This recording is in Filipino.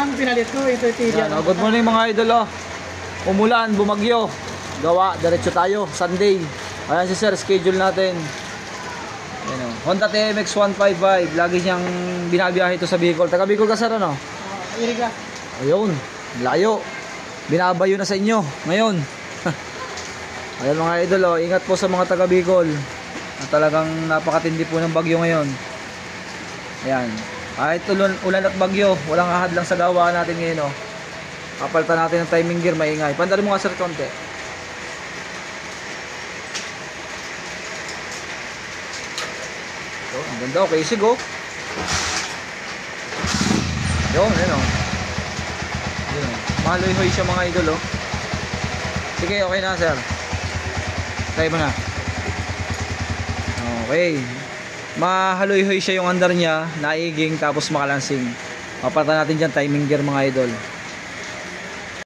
ang pinalit ko, ito TV. Yan, good morning mga idol. Umulan, bumagyo. Gawa, diretso tayo, Sunday. Ayan si sir, schedule natin. Ayan, Honda TMX 155. Lagi niyang binabiyahe ito sa Bicol. Taga Bicol ka sir, ano? Iriga. Ayun, layo. Binabayo na sa inyo ngayon. Ayan mga idol, ingat po sa mga taga Bicol. Talagang napakatindi po ng bagyo ngayon. Ayan. Kahit ulan at bagyo, walang ahad lang sa gawa natin ngayon. Kapalitan natin ng timing gear, maingay. Pandali mo nga sir konti. So, ang ganda, okay, sigo. Yun, yun o. Maluhoy siya mga idol oh. Sige, okay na sir. Try mo na. Okay. Mahaluhoy siya yung andar niya, naiging tapos makalansing. Papalitan natin dyan timing gear mga idol.